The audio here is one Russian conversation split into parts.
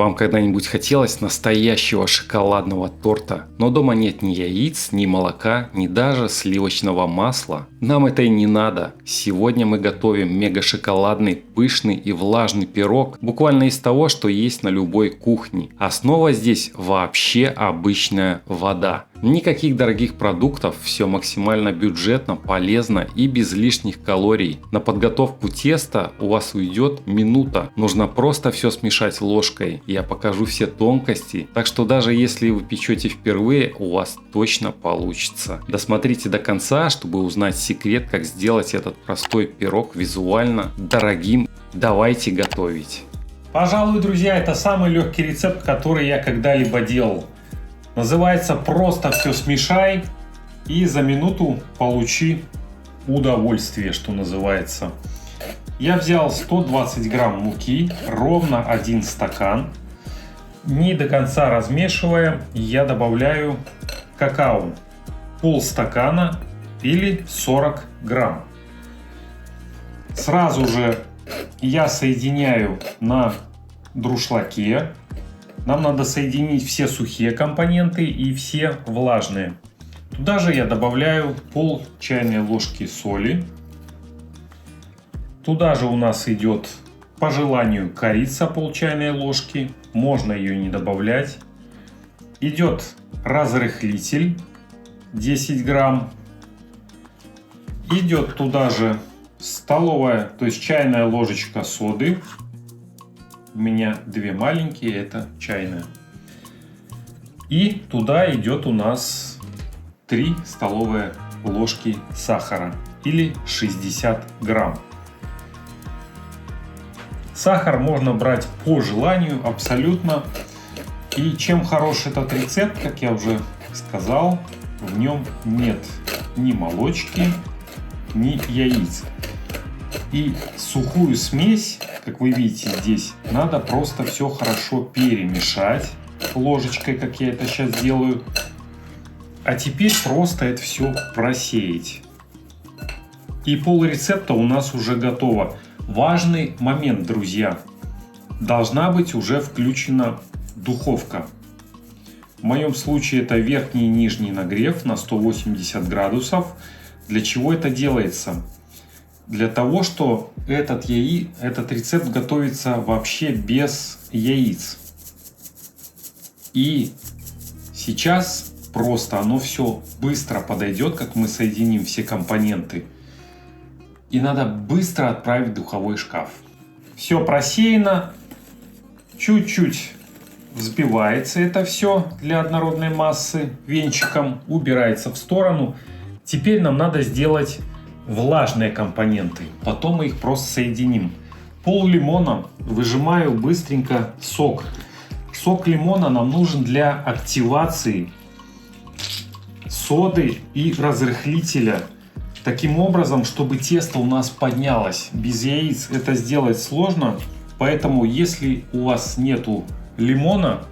вам когда-нибудь хотелось настоящего шоколадного торта, но дома нет ни яиц, ни молока, ни даже сливочного масла? Нам это и не надо. Сегодня мы готовим мега-шоколадный, пышный и влажный пирог буквально из того, что есть на любой кухне. Основа здесь вообще обычная вода. Никаких дорогих продуктов, все максимально бюджетно, полезно и без лишних калорий. На подготовку теста у вас уйдет минута. Нужно просто все смешать ложкой. Я покажу все тонкости, так что даже если вы печете впервые, у вас точно получится. Досмотрите до конца, чтобы узнать секрет, как сделать этот простой пирог визуально дорогим. Давайте готовить. Пожалуй, друзья, это самый легкий рецепт, который я когда-либо делал. Называется «Просто все смешай и за минуту получи удовольствие», что называется. Я взял 120 грамм муки, ровно 1 стакан. Не до конца размешивая, я добавляю какао. Полстакана или 40 грамм. Сразу же я соединяю на друшлаке. Нам надо соединить все сухие компоненты и все влажные. Туда же я добавляю пол чайной ложки соли. Туда же у нас идет по желанию корица пол чайной ложки. Можно ее не добавлять. Идет разрыхлитель 10 грамм. Идет туда же столовая, то есть чайная ложечка соды. У меня две маленькие, это чайная. И туда идет у нас 3 столовые ложки сахара или 60 грамм. Сахар можно брать по желанию абсолютно. И чем хорош этот рецепт, как я уже сказал, в нем нет ни молочки, ни яиц. И сухую смесь, как вы видите здесь, надо просто все хорошо перемешать ложечкой, как я это сейчас делаю. А теперь просто это все просеять. И пол рецепта у нас уже готово. Важный момент, друзья. Должна быть уже включена духовка. В моем случае это верхний и нижний нагрев на 180 градусов. Для чего это делается? Для того, что этот рецепт готовится вообще без яиц. И сейчас просто оно все быстро подойдет, как мы соединим все компоненты. И надо быстро отправить в духовой шкаф. Все просеяно. Чуть-чуть взбивается это все для однородной массы венчиком. Убирается в сторону. Теперь нам надо сделать влажные компоненты. Потом мы их просто соединим. Пол лимона выжимаю быстренько сок. Сок лимона нам нужен для активации соды и разрыхлителя. Таким образом, чтобы тесто у нас поднялось. Без яиц это сделать сложно. Поэтому, если у вас нету лимона,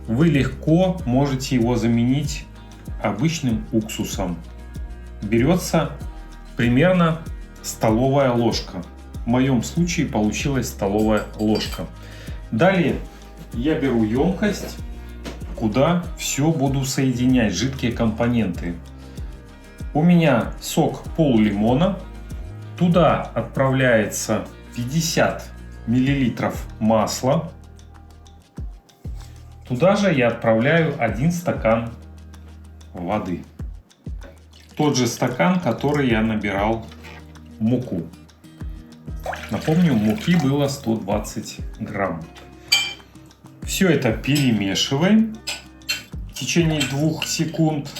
вы легко можете его заменить обычным уксусом. Берется примерно столовая ложка. В моем случае получилась столовая ложка. Далее я беру емкость, куда все буду соединять, жидкие компоненты. У меня сок пол лимона. Туда отправляется 50 миллилитров масла. Туда же я отправляю 1 стакан воды. Тот же стакан, который я набирал муку. Напомню, муки было 120 грамм. Все это перемешиваем в течение 2 секунд.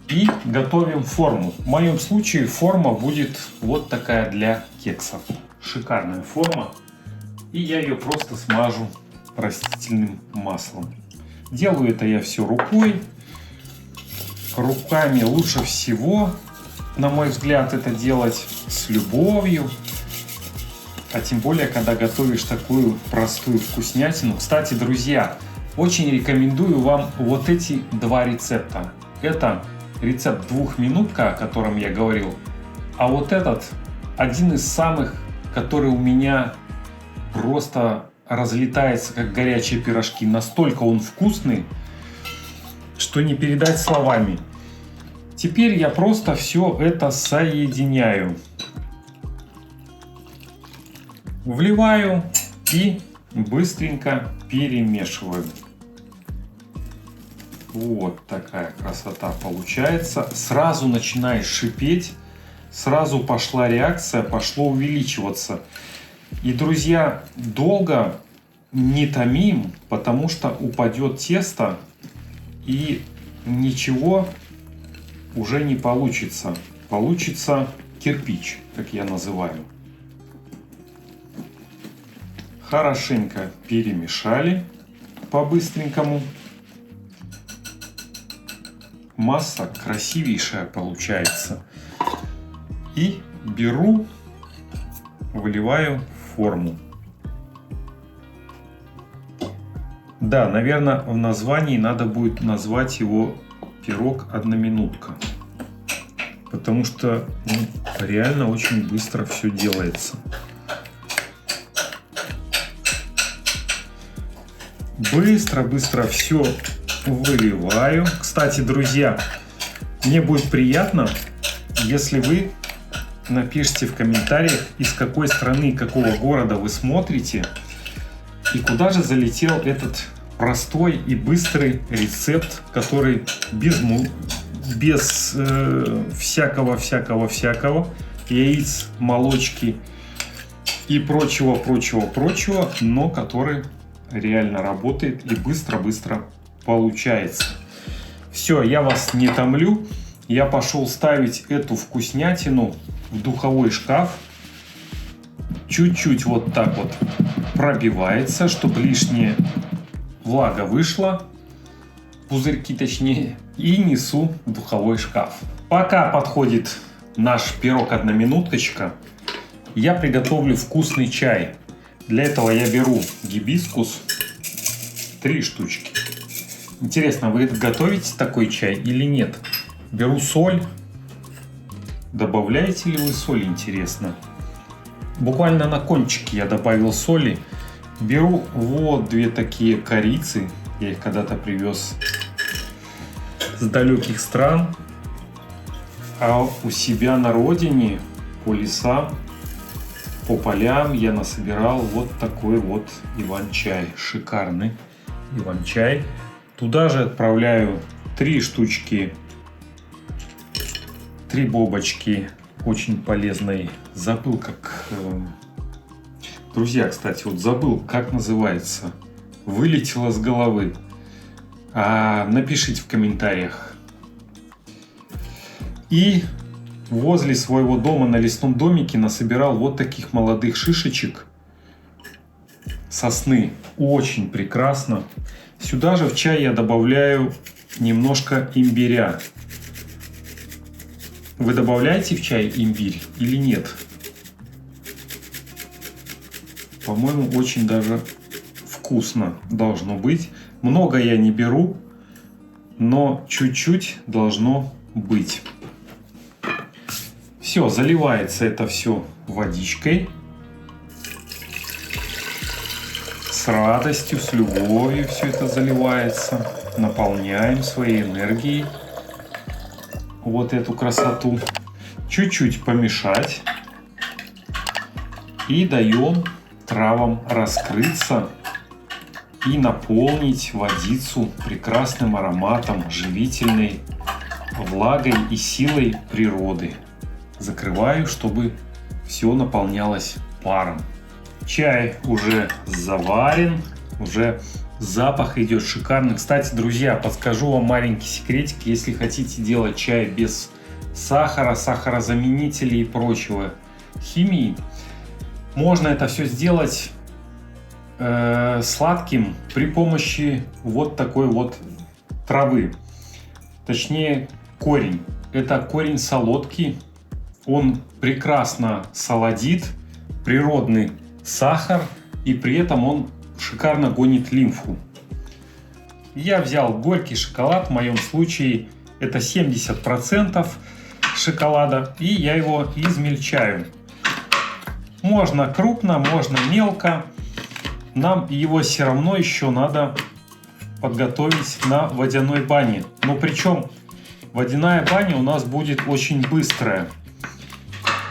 И готовим форму. В моем случае форма будет вот такая для кексов. Шикарная форма. И я ее просто смажу растительным маслом. Делаю это я все рукой. Руками лучше всего, на мой взгляд, это делать с любовью. А тем более, когда готовишь такую простую вкуснятину. Кстати, друзья, очень рекомендую вам вот эти 2 рецепта. Это рецепт 2-минутка, о котором я говорил. А вот этот один из самых, который у меня просто разлетается, как горячие пирожки. Настолько он вкусный, что не передать словами. Теперь я просто все это соединяю. Вливаю и быстренько перемешиваю. Вот такая красота получается. Сразу начинает шипеть. Сразу пошла реакция, пошло увеличиваться. И, друзья, долго не томим, потому что упадет тесто и ничего уже не получится. Получится кирпич, как я называю. Хорошенько перемешали по-быстренькому. Масса красивейшая получается. И беру, выливаю в форму. Да, наверное, в названии надо будет назвать его пирог одноминутка. Потому что реально очень быстро все делается. Быстро все выливаю. Кстати, друзья, мне будет приятно, если вы напишите в комментариях, из какой страны, какого города вы смотрите и куда же залетел этот простой и быстрый рецепт, который без всякого яиц, молочки и прочего, но который реально работает и быстро получается. Все, я вас не томлю. Я пошел ставить эту вкуснятину в духовой шкаф. Чуть-чуть вот так вот пробивается, чтобы лишняя влага вышла. Пузырьки точнее. И несу в духовой шкаф. Пока подходит наш пирог одноминуточка, я приготовлю вкусный чай. Для этого я беру гибискус 3 штучки. Интересно, вы готовите такой чай или нет? Беру соль. Добавляете ли вы соль, интересно? Буквально на кончике я добавил соли. Беру вот 2 такие корицы. Я их когда-то привез с далеких стран. А у себя на родине, по лесам, по полям я насобирал вот такой вот иван-чай. Шикарный иван-чай. Туда же отправляю 3 штучки, 3 бобочки очень полезной. Забыл как... Друзья, кстати, вот забыл, как называется. Вылетело с головы. Напишите в комментариях. И возле своего дома на лесном домике насобирал вот таких молодых шишечек сосны. Очень прекрасно. Сюда же в чай я добавляю немножко имбиря. Вы добавляете в чай имбирь или нет? По-моему, очень даже вкусно должно быть. Много я не беру, но чуть-чуть должно быть. Все, заливается это все водичкой. С радостью, с любовью все это заливается. Наполняем своей энергией вот эту красоту. Чуть-чуть помешать. И даем травам раскрыться и наполнить водицу прекрасным ароматом, живительной влагой и силой природы. Закрываю, чтобы все наполнялось паром. Чай уже заварен, уже запах идет шикарный. Кстати, друзья, подскажу вам маленький секретик. Если хотите делать чай без сахара, сахарозаменителей и прочего химии, можно это все сделать сладким при помощи вот такой вот травы. Точнее, корень. Это корень солодки. Он прекрасно солодит, природный сахар, и при этом он шикарно гонит лимфу. Я взял горький шоколад, в моем случае это 70% шоколада, и я его измельчаю. Можно крупно, можно мелко, нам его все равно еще надо подготовить на водяной бане. Но причем водяная баня у нас будет очень быстрая.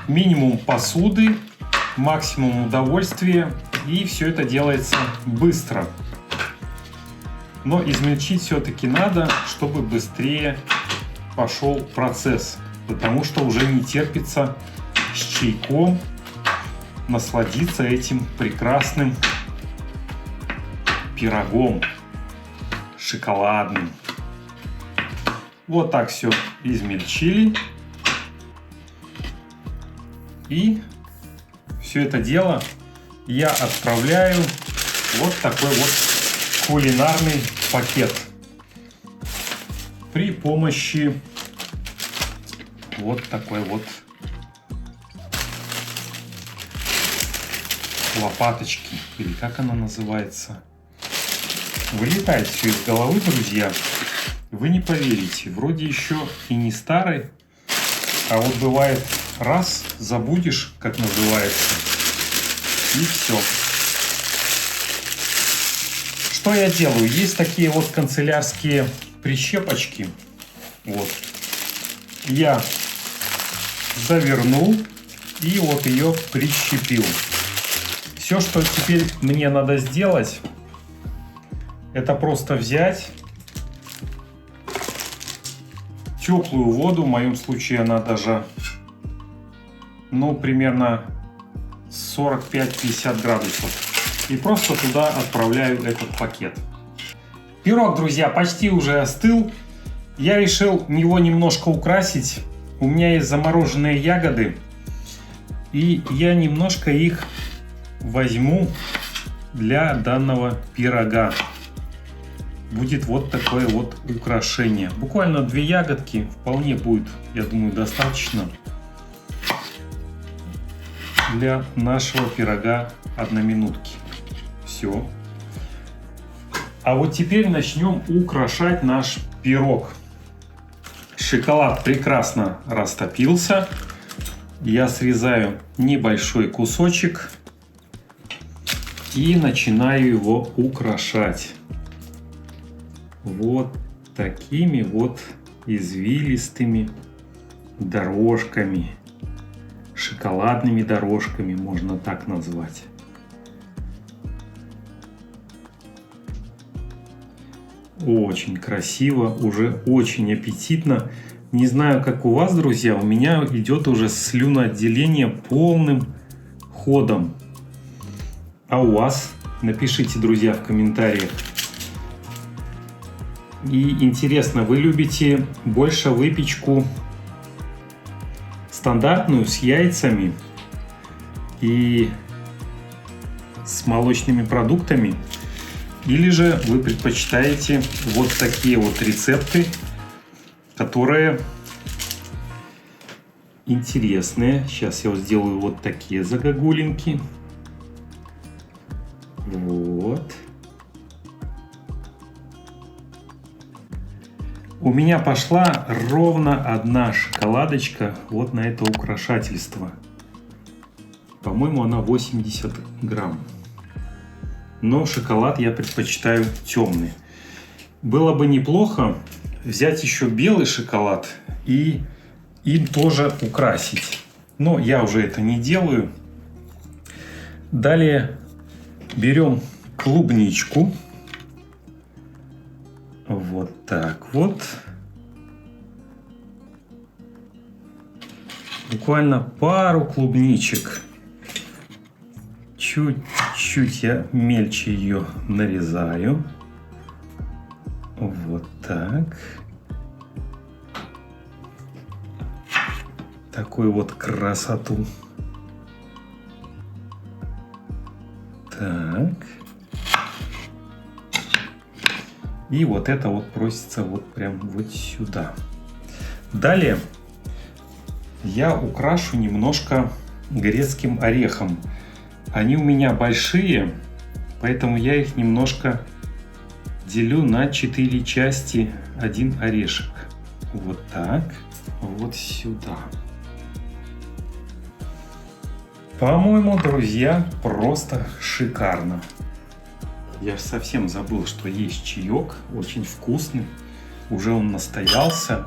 Минимум посуды, максимум удовольствия, и все это делается быстро. Но измельчить все-таки надо, чтобы быстрее пошел процесс, потому что уже не терпится с чайком насладиться этим прекрасным пирогом шоколадным. Вот так все измельчили. И все это дело я отправляю вот такой вот кулинарный пакет при помощи вот такой вот лопаточки, или как она называется. Вылетает все из головы, друзья. Вы не поверите, вроде еще и не старый, а вот бывает раз забудешь, как называется, и все. Что я делаю? Есть такие вот канцелярские прищепочки. Вот. Я завернул и вот ее прищепил. Все, что теперь мне надо сделать, это просто взять теплую воду, в моем случае она даже, ну, примерно 45-50 градусов. И просто туда отправляю этот пакет. Пирог, друзья, почти уже остыл. Я решил его немножко украсить. У меня есть замороженные ягоды. И я немножко их возьму для данного пирога. Будет вот такое вот украшение. Буквально 2 ягодки вполне будет, я думаю, достаточно для нашего пирога одноминутки. Все. А вот теперь начнем украшать наш пирог. Шоколад прекрасно растопился. Я срезаю небольшой кусочек и начинаю его украшать. Вот такими вот извилистыми дорожками, шоколадными дорожками, можно так назвать. Очень красиво, уже очень аппетитно. Не знаю, как у вас, друзья, у меня идет уже слюноотделение полным ходом. А у вас? Напишите, друзья, в комментариях. И интересно, вы любите больше выпечку стандартную с яйцами и с молочными продуктами? Или же вы предпочитаете вот такие вот рецепты, которые интересные? Сейчас я вот сделаю вот такие загогулинки. Вот. У меня пошла ровно 1 шоколадочка вот на это украшательство. По-моему, она 80 грамм. Но шоколад я предпочитаю темный. Было бы неплохо взять еще белый шоколад и им тоже украсить. Но я уже это не делаю. Далее берем клубничку. Вот так вот. Буквально пару клубничек. Чуть-чуть я мельче ее нарезаю. Вот так. Такую вот красоту. Так. И вот это вот просится вот прям вот сюда. Далее я украшу немножко грецким орехом. Они у меня большие, поэтому я их немножко делю на 4 части, 1 орешек. Вот так, вот сюда. По-моему, друзья, просто шикарно. Я совсем забыл, что есть чаек, очень вкусный. Уже он настоялся.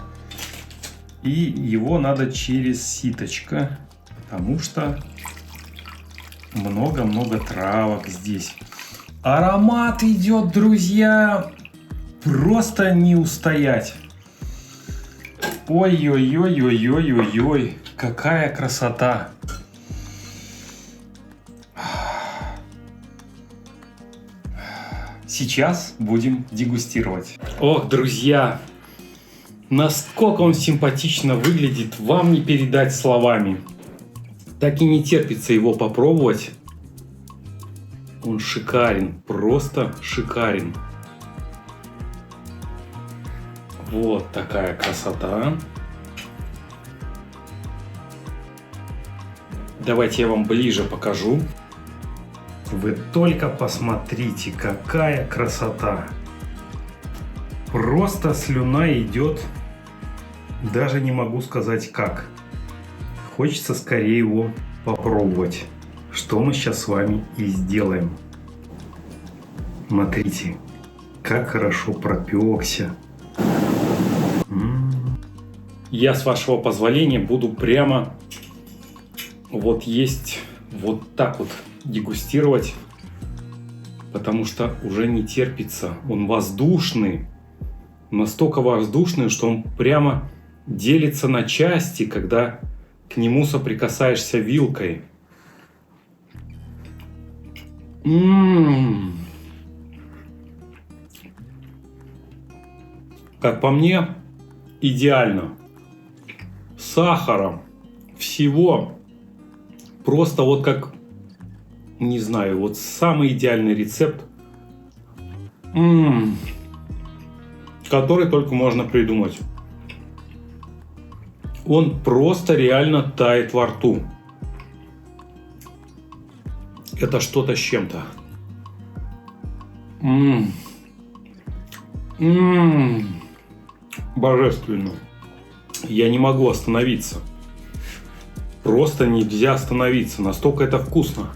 И его надо через ситочко, потому что много-много травок здесь. Аромат идет, друзья, просто не устоять. Ой-ой-ой-ой-ой-ой-ой, какая красота. Сейчас будем дегустировать. Ох, друзья, насколько он симпатично выглядит, вам не передать словами. Так и не терпится его попробовать. Он шикарен, просто шикарен. Вот такая красота. Давайте я вам ближе покажу. Вы только посмотрите, какая красота. Просто слюна идет. Даже не могу сказать как. Хочется скорее его попробовать. Что мы сейчас с вами и сделаем. Смотрите, как хорошо пропекся. Я, с вашего позволения, буду прямо вот есть вот так вот дегустировать, потому что уже не терпится. Он воздушный, настолько воздушный, что он прямо делится на части, когда к нему соприкасаешься вилкой. Как по мне, идеально. С сахаром, всего. Просто вот как, не знаю, вот самый идеальный рецепт, который только можно придумать. Он просто реально тает во рту. Это что-то с чем-то. Божественно. Я не могу остановиться. Просто нельзя остановиться. Настолько это вкусно.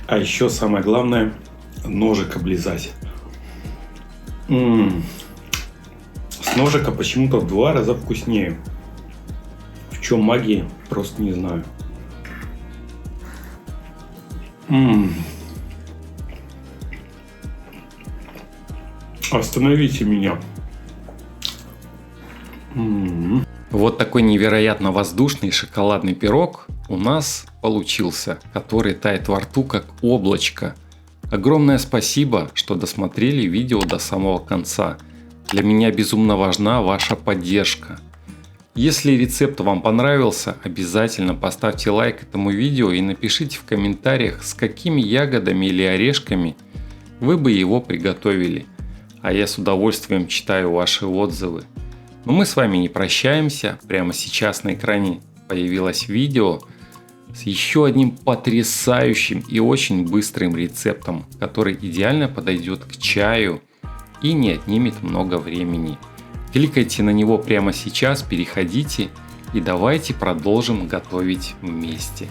А еще самое главное, ножик облизать. С ножика почему-то в 2 раза вкуснее. В чем магия, просто не знаю. Остановите меня. Вот такой невероятно воздушный шоколадный пирог у нас получился, который тает во рту как облачко. Огромное спасибо, что досмотрели видео до самого конца. Для меня безумно важна ваша поддержка. Если рецепт вам понравился, обязательно поставьте лайк этому видео и напишите в комментариях, с какими ягодами или орешками вы бы его приготовили. А я с удовольствием читаю ваши отзывы. Но мы с вами не прощаемся. Прямо сейчас на экране появилось видео с еще одним потрясающим и очень быстрым рецептом, который идеально подойдет к чаю и не отнимет много времени. Кликайте на него прямо сейчас, переходите и давайте продолжим готовить вместе.